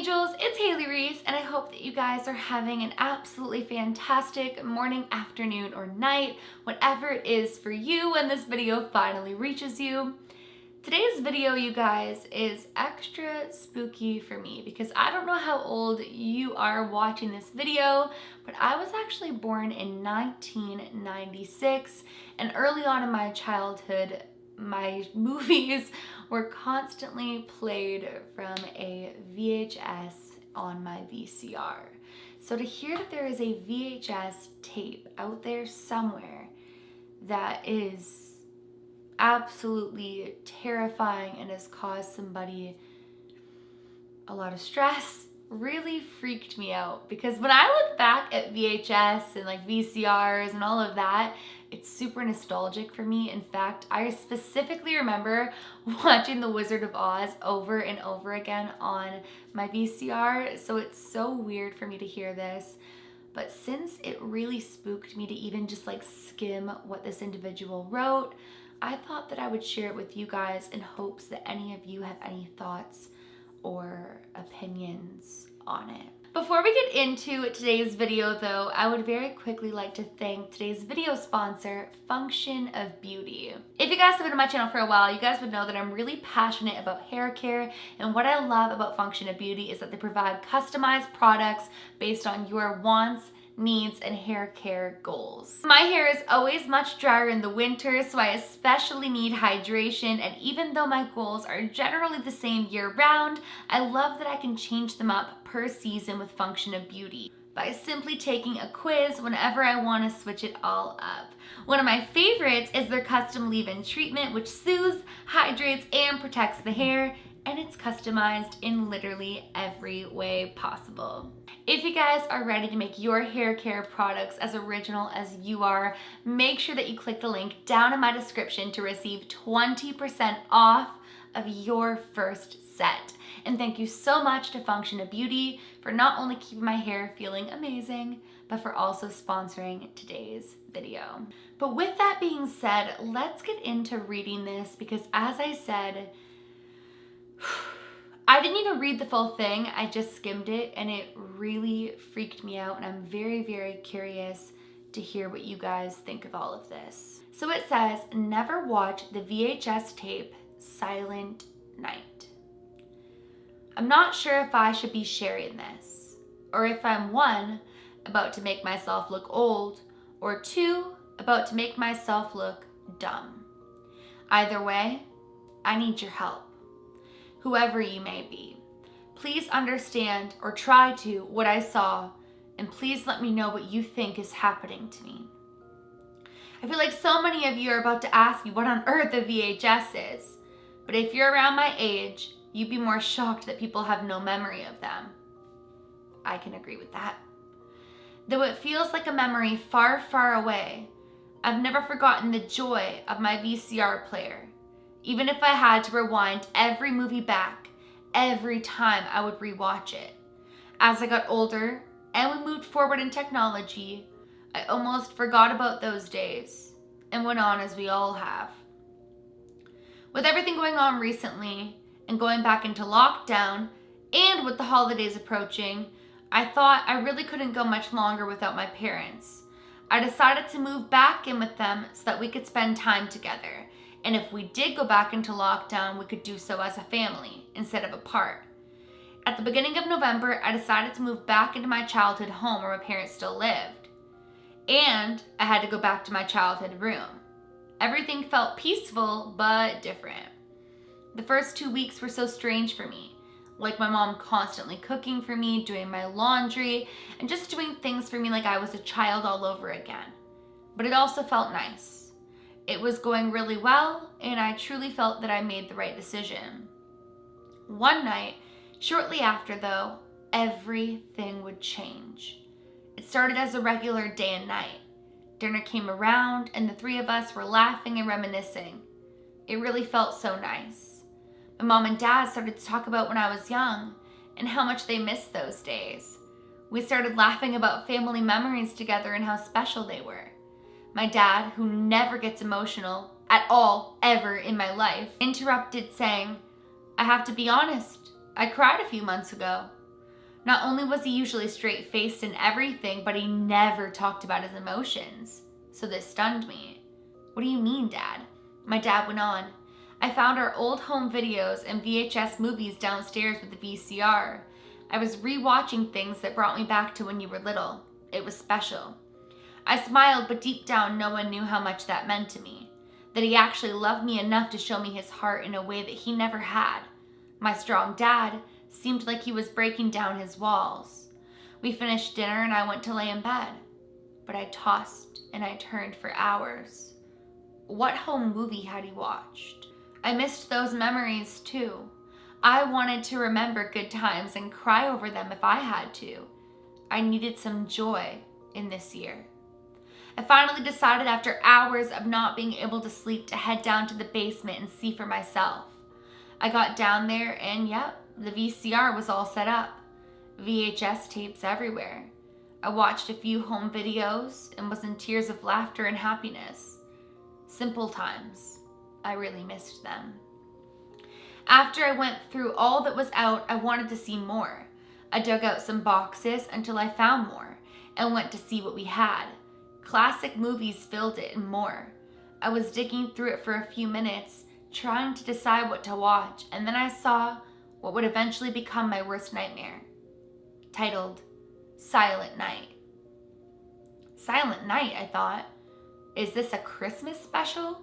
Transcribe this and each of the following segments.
angels, it's Hailey Reese, and I hope that you guys are having an absolutely fantastic morning, afternoon, or night, whatever it is for you when this video finally reaches you. Today's video, you guys, is extra spooky for me because I don't know how old you are watching this video, but I was actually born in 1996, and early on in my childhood, my movies were constantly played from a VHS on my VCR. So to hear that there is a VHS tape out there somewhere that is absolutely terrifying and has caused somebody a lot of stress really freaked me out, because when I look back at VHS and like VCRs and all of that, it's super nostalgic for me. In fact, I specifically remember watching The Wizard of Oz over and over again on my VCR, so it's so weird for me to hear this. But since it really spooked me to even just like skim what this individual wrote, I thought that I would share it with you guys in hopes that any of you have any thoughts or opinions on it. Before we get into today's video though, I would very quickly like to thank today's video sponsor, Function of Beauty. If you guys have been on my channel for a while, you guys would know that I'm really passionate about hair care, and what I love about Function of Beauty is that they provide customized products based on your wants, needs, and hair care goals. My hair is always much drier in the winter, so I especially need hydration, and even though my goals are generally the same year round, I love that I can change them up per season with Function of Beauty by simply taking a quiz whenever I want to switch it all up. One of my favorites is their custom leave-in treatment, which soothes, hydrates, and protects the hair, and it's customized in literally every way possible. If you guys are ready to make your hair care products as original as you are, make sure that you click the link down in my description to receive 20% off of your first set. And thank you so much to Function of Beauty for not only keeping my hair feeling amazing, but for also sponsoring today's video. But with that being said, let's get into reading this, because as I said, I didn't even read the full thing, I just skimmed it, and it really freaked me out, and I'm very, very curious to hear what you guys think of all of this. So it says, never watch the VHS tape Silent Night. I'm not sure if I should be sharing this, or if I'm one, about to make myself look old, or two, about to make myself look dumb. Either way, I need your help. Whoever you may be, please understand or try to what I saw, and please let me know what you think is happening to me. I feel like so many of you are about to ask me what on earth a VHS is, but if you're around my age, you'd be more shocked that people have no memory of them. I can agree with that. Though it feels like a memory far, far away, I've never forgotten the joy of my VCR player. Even if I had to rewind every movie back, every time I would rewatch it. As I got older and we moved forward in technology, I almost forgot about those days and went on as we all have. With everything going on recently and going back into lockdown, and with the holidays approaching, I thought I really couldn't go much longer without my parents. I decided to move back in with them so that we could spend time together. And if we did go back into lockdown, we could do so as a family instead of apart. At the beginning of November, I decided to move back into my childhood home where my parents still lived. And I had to go back to my childhood room. Everything felt peaceful, but different. The first 2 weeks were so strange for me. Like my mom constantly cooking for me, doing my laundry, and just doing things for me like I was a child all over again. But it also felt nice. It was going really well, and I truly felt that I made the right decision. One night, shortly after though, everything would change. It started as a regular day and night. Dinner came around, and the three of us were laughing and reminiscing. It really felt so nice. My mom and dad started to talk about when I was young, and how much they missed those days. We started laughing about family memories together and how special they were. My dad, who never gets emotional at all, ever in my life, interrupted saying, I have to be honest, I cried a few months ago. Not only was he usually straight-faced and everything, but he never talked about his emotions. So this stunned me. What do you mean, Dad? My dad went on. I found our old home videos and VHS movies downstairs with the VCR. I was re-watching things that brought me back to when you were little. It was special. I smiled, but deep down no one knew how much that meant to me. That he actually loved me enough to show me his heart in a way that he never had. My strong dad seemed like he was breaking down his walls. We finished dinner and I went to lay in bed. But I tossed and I turned for hours. What home movie had he watched? I missed those memories too. I wanted to remember good times and cry over them if I had to. I needed some joy in this year. I finally decided after hours of not being able to sleep to head down to the basement and see for myself. I got down there and yep, the VCR was all set up. VHS tapes everywhere. I watched a few home videos and was in tears of laughter and happiness. Simple times. I really missed them. After I went through all that was out, I wanted to see more. I dug out some boxes until I found more and went to see what we had. Classic movies filled it and more. I was digging through it for a few minutes, trying to decide what to watch, and then I saw what would eventually become my worst nightmare. Titled, Silent Night. Silent Night, I thought. Is this a Christmas special?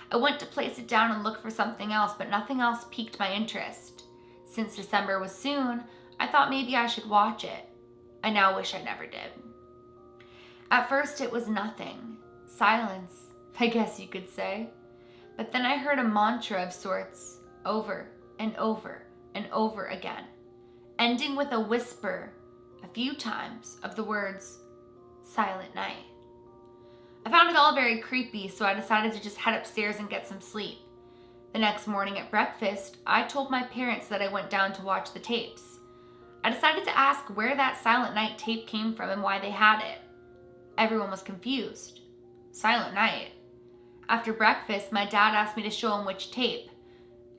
I went to place it down and look for something else, but nothing else piqued my interest. Since December was soon, I thought maybe I should watch it. I now wish I never did. At first it was nothing. Silence, I guess you could say. But then I heard a mantra of sorts, over and over and over again, ending with a whisper a few times of the words, Silent Night. I found it all very creepy, so I decided to just head upstairs and get some sleep. The next morning at breakfast, I told my parents that I went down to watch the tapes. I decided to ask where that Silent Night tape came from and why they had it. Everyone was confused. Silent Night. After breakfast, my dad asked me to show him which tape.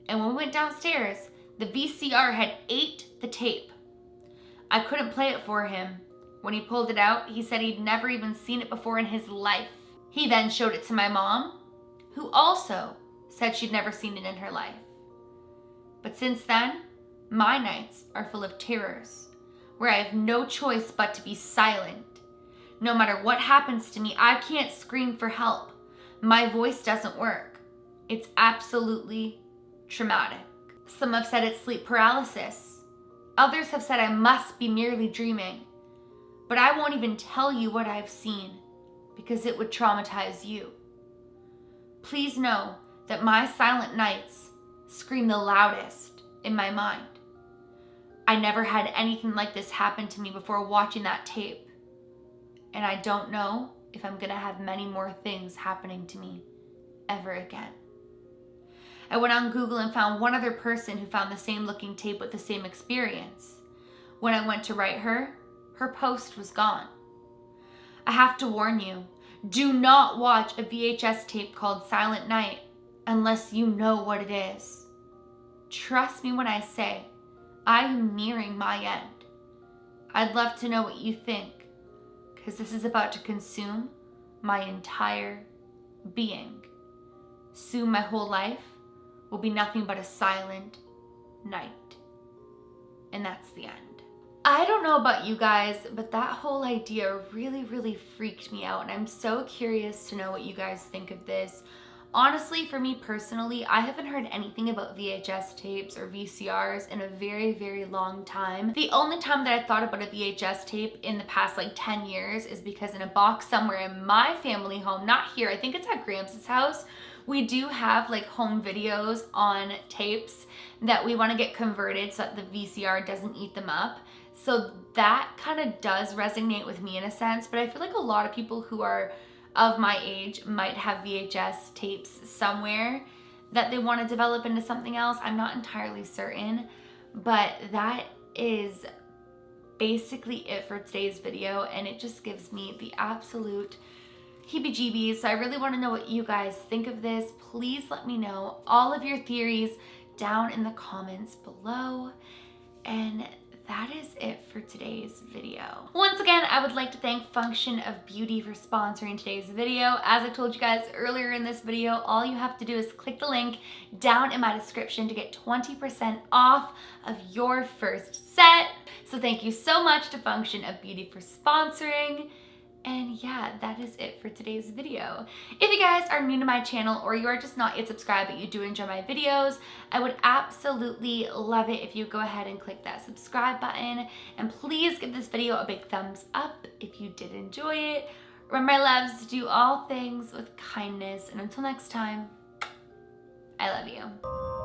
And when we went downstairs, the VCR had ate the tape. I couldn't play it for him. When he pulled it out, he said he'd never even seen it before in his life. He then showed it to my mom, who also said she'd never seen it in her life. But since then, my nights are full of terrors, where I have no choice but to be silent. No matter what happens to me, I can't scream for help. My voice doesn't work. It's absolutely traumatic. Some have said it's sleep paralysis. Others have said I must be merely dreaming. But I won't even tell you what I've seen, because it would traumatize you. Please know that my silent nights scream the loudest in my mind. I never had anything like this happen to me before watching that tape. And I don't know if I'm gonna have many more things happening to me ever again. I went on Google and found one other person who found the same looking tape with the same experience. When I went to write her post was gone. I have to warn you, do not watch a VHS tape called Silent Night unless you know what it is. Trust me when I say, I am nearing my end. I'd love to know what you think, because this is about to consume my entire being. Soon my whole life will be nothing but a silent night. And that's the end. I don't know about you guys, but that whole idea really freaked me out, and I'm so curious to know what you guys think of this. Honestly, for me personally, I haven't heard anything about VHS tapes or VCRs in a very long time. The only time that I thought about a VHS tape in the past like 10 years is because in a box somewhere in my family home, not here, I think it's at Gramps' house, we do have like home videos on tapes that we want to get converted so that the VCR doesn't eat them up. So that kind of does resonate with me in a sense, but I feel like a lot of people who are of my age might have VHS tapes somewhere that they want to develop into something else. I'm not entirely certain, but that is basically it for today's video, and it just gives me the absolute heebie-jeebies. So I really want to know what you guys think of this. Please let me know all of your theories down in the comments below. And that that is it for today's video. Once again, I would like to thank Function of Beauty for sponsoring today's video. As I told you guys earlier in this video, all you have to do is click the link down in my description to get 20% off of your first set. So thank you so much to Function of Beauty for sponsoring. And yeah, that is it for today's video. If you guys are new to my channel or you are just not yet subscribed but you do enjoy my videos, I would absolutely love it if you go ahead and click that subscribe button. And please give this video a big thumbs up if you did enjoy it. Remember, my loves, to do all things with kindness. And until next time, I love you.